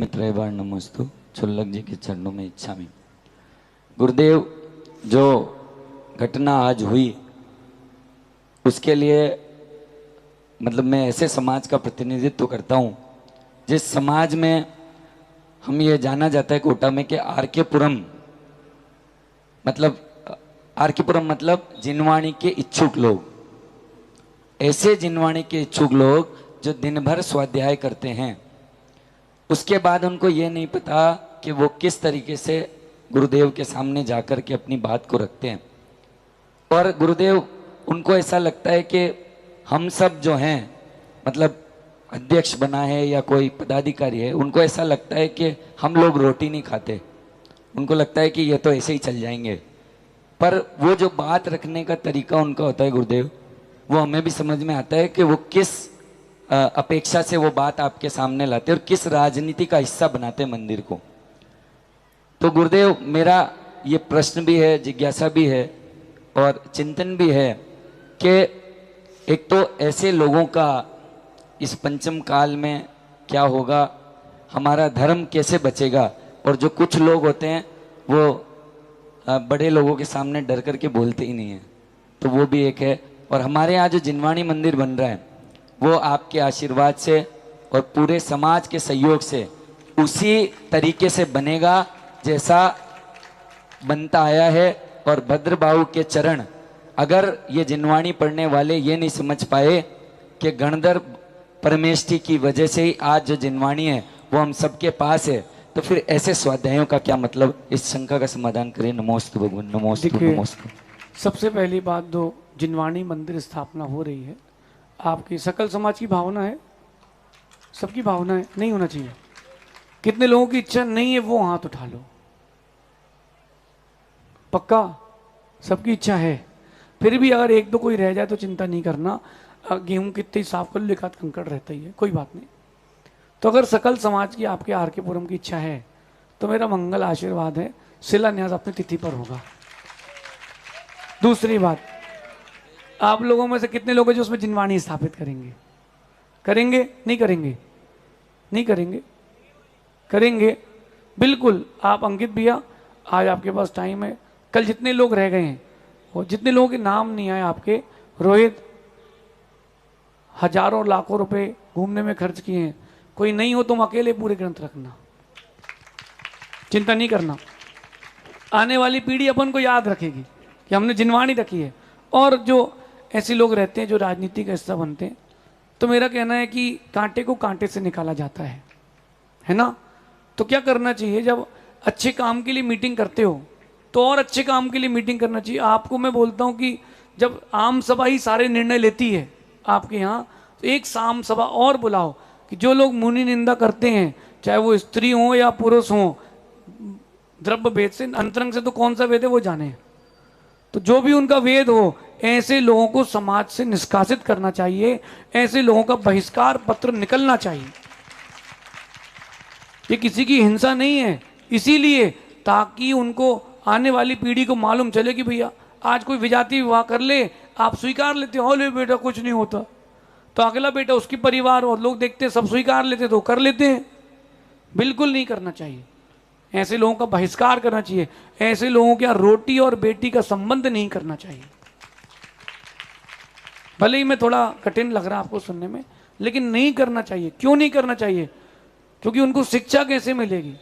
मित्रैवाण नमोस्तु। चुल्लक जी के चरणों में इच्छा में। गुरुदेव, जो घटना आज हुई उसके लिए मतलब मैं ऐसे समाज का प्रतिनिधित्व करता हूँ जिस समाज में हम ये जाना जाता है कोटा में कि आरकेपुरम मतलब जिनवाणी के इच्छुक लोग, ऐसे जिनवाणी के इच्छुक लोग जो दिन भर स्वाध्याय करते हैं, उसके बाद उनको ये नहीं पता कि वो किस तरीके से गुरुदेव के सामने जाकर के अपनी बात को रखते हैं। और गुरुदेव, उनको ऐसा लगता है कि हम सब जो हैं, मतलब अध्यक्ष बना है या कोई पदाधिकारी है, उनको ऐसा लगता है कि हम लोग रोटी नहीं खाते, उनको लगता है कि ये तो ऐसे ही चल जाएंगे। पर वो जो बात रखने का तरीका उनका होता है गुरुदेव, वो हमें भी समझ में आता है कि वो किस अपेक्षा से वो बात आपके सामने लाते और किस राजनीति का हिस्सा बनाते मंदिर को। तो गुरुदेव, मेरा ये प्रश्न भी है, जिज्ञासा भी है और चिंतन भी है कि एक तो ऐसे लोगों का इस पंचम काल में क्या होगा, हमारा धर्म कैसे बचेगा। और जो कुछ लोग होते हैं वो बड़े लोगों के सामने डर करके बोलते ही नहीं है, तो वो भी एक है। और हमारे यहाँ जो जिनवाणी मंदिर बन रहा है वो आपके आशीर्वाद से और पूरे समाज के सहयोग से उसी तरीके से बनेगा जैसा बनता आया है। और भद्रबाहु के चरण, अगर ये जिनवाणी पढ़ने वाले ये नहीं समझ पाए कि गणधर परमेष्ठी की वजह से ही आज जो जिनवाणी है वो हम सबके पास है, तो फिर ऐसे स्वाध्यायों का क्या मतलब। इस शंका का समाधान करें। नमोस्तु भगवान, नमोस्तु नमोस्तु। सबसे पहली बात, जो जिनवाणी मंदिर स्थापना हो रही है, आपकी सकल समाज की भावना है, सबकी भावना है, नहीं होना चाहिए। कितने लोगों की इच्छा नहीं है वो हाथ उठा लो। पक्का सबकी इच्छा है। फिर भी अगर एक दो कोई रह जाए तो चिंता नहीं करना, गेहूं कितने ही साफ कर लो, एक आध कंकड़ रहता ही है, कोई बात नहीं। तो अगर सकल समाज की आपके आरकेपुरम की इच्छा है तो मेरा मंगल आशीर्वाद है, शिलान्यास अपनी तिथि पर होगा। दूसरी बात, आप लोगों में से कितने लोग हैं जो उसमें जिनवाणी स्थापित करेंगे? करेंगे नहीं करेंगे? नहीं करेंगे, करेंगे बिल्कुल। आप अंकित भैया, आज आपके पास टाइम है, कल जितने लोग रह गए हैं और जितने लोगों के नाम नहीं आए आपके, रोहित, हजारों लाखों रुपए घूमने में खर्च किए हैं, कोई नहीं हो तुम अकेले पूरे ग्रंथ रखना, चिंता नहीं करना। आने वाली पीढ़ी अपन को याद रखेगी कि हमने जिनवाणी रखी है। और जो ऐसे लोग रहते हैं जो राजनीति का हिस्सा बनते हैं, तो मेरा कहना है कि कांटे को कांटे से निकाला जाता है ना। तो क्या करना चाहिए, जब अच्छे काम के लिए मीटिंग करते हो तो और अच्छे काम के लिए मीटिंग करना चाहिए। आपको मैं बोलता हूं कि जब आम सभा ही सारे निर्णय लेती है आपके यहाँ, तो एक साम सभा और बुलाओ कि जो लोग मुनि निंदा करते हैं, चाहे वो स्त्री हो या पुरुष हो, द्रव्य भेद से, अंतरंग से तो कौन सा वेद है वो जाने। तो जो भी उनका वेद हो, ऐसे लोगों को समाज से निष्कासित करना चाहिए, ऐसे लोगों का बहिष्कार पत्र निकलना चाहिए। ये किसी की हिंसा नहीं है, इसीलिए ताकि उनको आने वाली पीढ़ी को मालूम चले कि भैया आज कोई विजातीय विवाह कर ले, आप स्वीकार लेते हो, ले बेटा कुछ नहीं होता, तो अगला बेटा उसकी परिवार और लोग देखते हैं सब स्वीकार लेते तो कर लेते हैं। बिल्कुल नहीं करना चाहिए, ऐसे लोगों का बहिष्कार करना चाहिए। ऐसे लोगों के रोटी और बेटी का संबंध नहीं करना चाहिए। भले ही मैं थोड़ा कठिन लग रहा है आपको सुनने में, लेकिन नहीं करना चाहिए। क्यों नहीं करना चाहिए? क्योंकि उनको शिक्षा कैसे मिलेगी?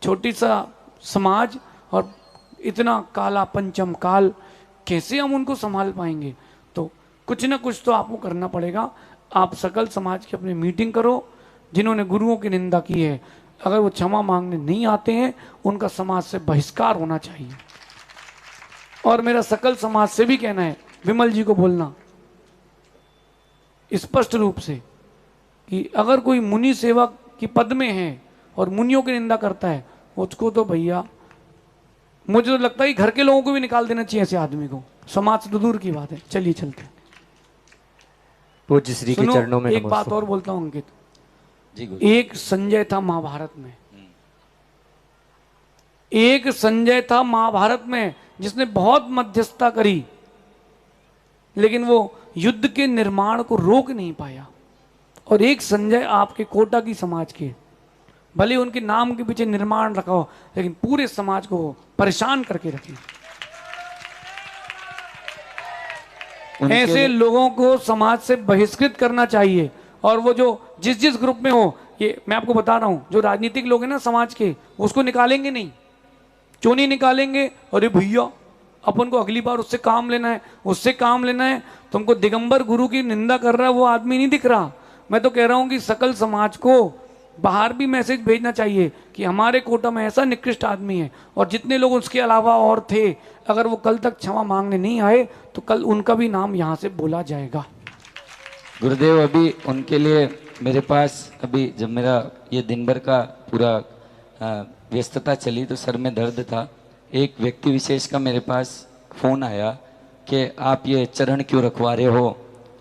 छोटी सा समाज और इतना काला पंचम काल, कैसे हम उनको संभाल पाएंगे? तो कुछ ना कुछ तो आपको करना पड़ेगा। आप सकल समाज की अपनी मीटिंग करो। जिन्होंने गुरुओं की निंदा की है, अगर वो क्षमा मांगने नहीं आते हैं, उनका समाज से बहिष्कार होना चाहिए। और मेरा सकल समाज से भी कहना है, विमल जी को बोलना स्पष्ट रूप से कि अगर कोई मुनि सेवक की पद में है और मुनियों की निंदा करता है, उसको तो भैया मुझे तो लगता है कि घर के लोगों को भी निकाल देना चाहिए ऐसे आदमी को। समाज से तो दूर की बात है। चलिए चलते हैं। पूज्य श्री के चरणों में एक बात और बोलता हूं अंकित जी। एक संजय था महाभारत में, एक संजय था महाभारत में जिसने बहुत मध्यस्थता करी, लेकिन वो युद्ध के निर्माण को रोक नहीं पाया। और एक संजय आपके कोटा की समाज के, भले उनके नाम के पीछे निर्माण रखा हो, लेकिन पूरे समाज को वो परेशान करके रखें। ऐसे लोगों को समाज से बहिष्कृत करना चाहिए। और वो जो जिस जिस ग्रुप में हो, ये मैं आपको बता रहा हूं, जो राजनीतिक लोग हैं ना समाज के, उसको निकालेंगे नहीं। क्यों नहीं निकालेंगे? अरे भैया अपन को अगली बार उससे काम लेना है, उससे काम लेना है। तुमको दिगंबर गुरु की निंदा कर रहा है वो आदमी नहीं दिख रहा। मैं तो कह रहा हूं कि सकल समाज को बाहर भी मैसेज भेजना चाहिए कि हमारे कोटा में ऐसा निकृष्ट आदमी है, और जितने लोग उसके अलावा और थे, अगर वो कल तक क्षमा मांगने नहीं आए तो कल उनका भी नाम यहाँ से बोला जाएगा। गुरुदेव, अभी उनके लिए मेरे पास, अभी जब मेरा ये दिन भर का पूरा व्यस्तता चली तो सर में दर्द था, एक व्यक्ति विशेष का मेरे पास फ़ोन आया कि आप ये चरण क्यों रखवा रहे हो,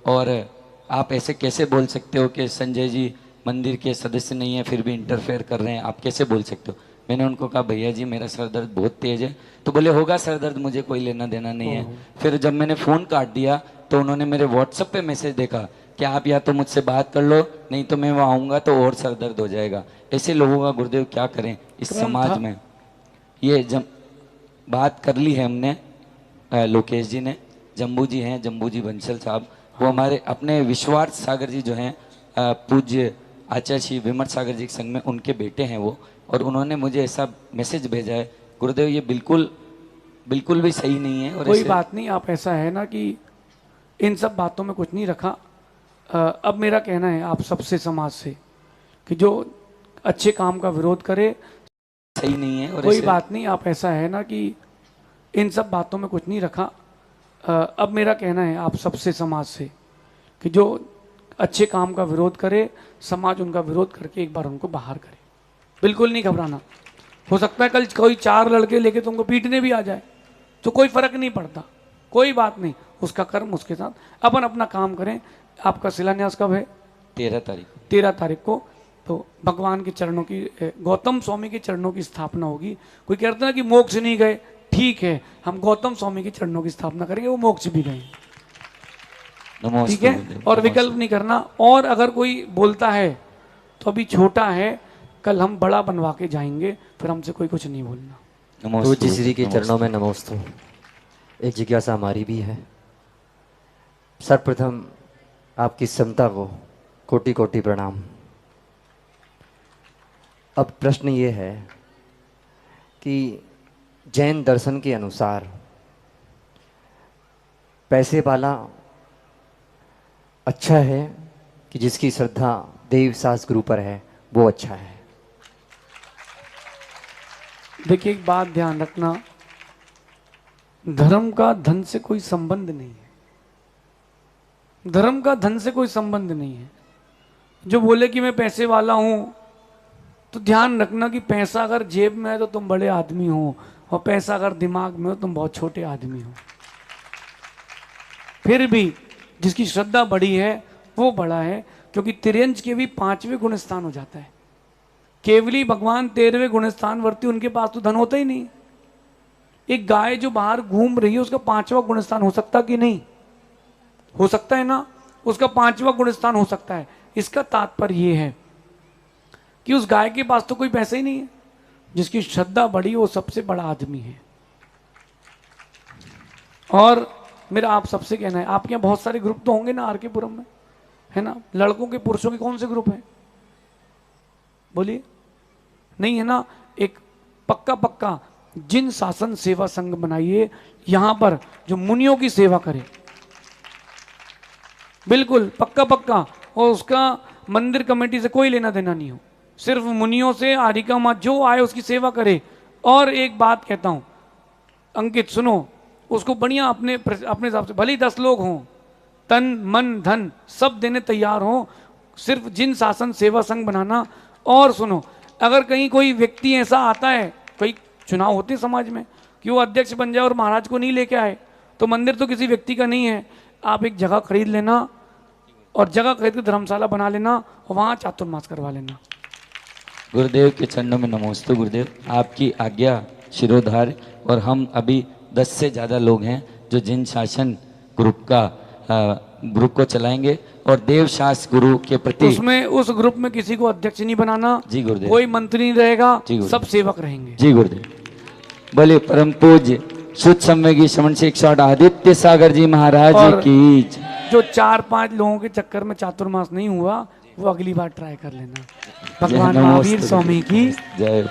और आप ऐसे कैसे बोल सकते हो कि संजय जी मंदिर के सदस्य नहीं है फिर भी इंटरफेयर कर रहे हैं, आप कैसे बोल सकते हो? मैंने उनको कहा भैया जी मेरा सर दर्द बहुत तेज है। तो बोले होगा सर दर्द, मुझे कोई लेना देना नहीं है। फिर जब मैंने फ़ोन काट दिया तो उन्होंने मेरे व्हाट्सएप पे मैसेज देखा कि आप या तो मुझसे बात कर लो, नहीं तो मैं वहाँ आऊँगा तो और सर दर्द हो जाएगा। ऐसे लोगों का गुरुदेव क्या करें इस समाज में? ये जब बात कर ली है हमने, लोकेश जी ने, जम्बू जी हैं, जम्बू जी बंसल साहब, वो हमारे अपने विश्वार्थ सागर जी जो हैं, पूज्य आचार्य श्री विमर सागर जी के संग में उनके बेटे हैं वो, और उन्होंने मुझे ऐसा मैसेज भेजा है। गुरुदेव ये बिल्कुल बिल्कुल भी सही नहीं है। और कोई बात नहीं, आप ऐसा है ना कि इन सब बातों में कुछ नहीं रखा। अब मेरा कहना है आप सबसे समाज से कि जो अच्छे काम का विरोध करे, सही नहीं है। और कोई बात नहीं, आप ऐसा है ना कि इन सब बातों में कुछ नहीं रखा। अब मेरा कहना है आप सबसे समाज से कि जो अच्छे काम का विरोध करे, समाज उनका विरोध करके एक बार उनको बाहर करे। बिल्कुल नहीं घबराना। हो सकता है कल कोई 4 लड़के लेके तुमको पीटने भी आ जाए, तो कोई फर्क नहीं पड़ता, कोई बात नहीं, उसका कर्म उसके साथ। अपन अपना काम करें। आपका शिलान्यास कब है? 13 तारीख। 13 तारीख को तो भगवान के चरणों की, गौतम स्वामी के चरणों की स्थापना होगी। कोई कहता है कि मोक्ष नहीं गए, ठीक है, हम गौतम स्वामी के चरणों की स्थापना करेंगे, वो मोक्ष भी गए, ठीक है। और विकल्प नहीं करना। और अगर कोई बोलता है तो अभी छोटा है, कल हम बड़ा बनवा के जाएंगे, फिर हमसे कोई कुछ नहीं बोलना। पूज्य श्री के चरणों में नमोस्तु। एक जिज्ञासा हमारी भी है। सर्वप्रथम आपकी समता को कोटि कोटि प्रणाम। अब प्रश्न ये है कि जैन दर्शन के अनुसार पैसे वाला अच्छा है कि जिसकी श्रद्धा देव सास गुरु पर है वो अच्छा है? देखिए एक बात ध्यान रखना, धर्म का धन से कोई संबंध नहीं है। धर्म का धन से कोई संबंध नहीं है। जो बोले कि मैं पैसे वाला हूं, तो ध्यान रखना कि पैसा अगर जेब में है तो तुम बड़े आदमी हो, और पैसा अगर दिमाग में हो तुम बहुत छोटे आदमी हो। फिर भी जिसकी श्रद्धा बड़ी है वो बड़ा है, क्योंकि तिर्यंच के भी 5वें गुण स्थान हो जाता है। केवली भगवान 13वें गुण स्थान वर्ती, उनके पास तो धन होता ही नहीं। एक गाय जो बाहर घूम रही है उसका 5वां गुण स्थान हो सकता कि नहीं? हो सकता है ना, उसका 5वां गुण स्थान हो सकता है। इसका तात्पर्य यह है कि उस गाय के पास तो कोई पैसा ही नहीं है। जिसकी श्रद्धा बड़ी वो सबसे बड़ा आदमी है। और मेरा आप सबसे कहना है, आपके यहाँ बहुत सारे ग्रुप तो होंगे ना आर के पुरम में, है ना? लड़कों के पुरुषों के कौन से ग्रुप हैं? बोलिए। नहीं है ना? एक पक्का जिन शासन सेवा संघ बनाइए, यहां पर जो मुनियों की सेवा करे, बिल्कुल पक्का, और उसका मंदिर कमेटी से कोई लेना देना नहीं हो, सिर्फ मुनियों से आरिका माँ जो आए उसकी सेवा करे। और एक बात कहता हूं अंकित, सुनो, उसको बढ़िया अपने हिसाब से, भले ही 10 लोग हों, तन मन धन सब देने तैयार हों, सिर्फ जिन शासन सेवा संघ बनाना। और सुनो, अगर कहीं कोई व्यक्ति ऐसा आता है, कोई चुनाव होते समाज में कि वो अध्यक्ष बन जाए और महाराज को नहीं लेके आए, तो मंदिर तो किसी व्यक्ति का नहीं है, आप एक जगह खरीद लेना और जगह खरीद के धर्मशाला बना लेना और वहां चातुर्मास करवा लेना। गुरुदेव के चरणों में नमोस्तु। गुरुदेव आपकी आज्ञा शिरोधार्य। और हम अभी 10 से ज़्यादा लोग हैं जो जिन शासन ग्रुप को चलाएंगे, और देवशास गुरु के प्रति। उसमें उस ग्रुप में किसी को अध्यक्ष नहीं बनाना, जी गुरुदेव। कोई मंत्री नहीं रहेगा, जी गुरुदेव। सब सेवक रहेंगे। जी गुरुदेव। बोले परम पूज्य शुद्ध संवेगी श्रवण शिक्षा आदित्य सागर जी महाराज और की जो 4-5 लोगों के चक्कर में चातुर्मास नहीं हुआ, वो अगली बार ट्राई कर लेना। भगवान जय नमोस्तु महावीर स्वामी की जय।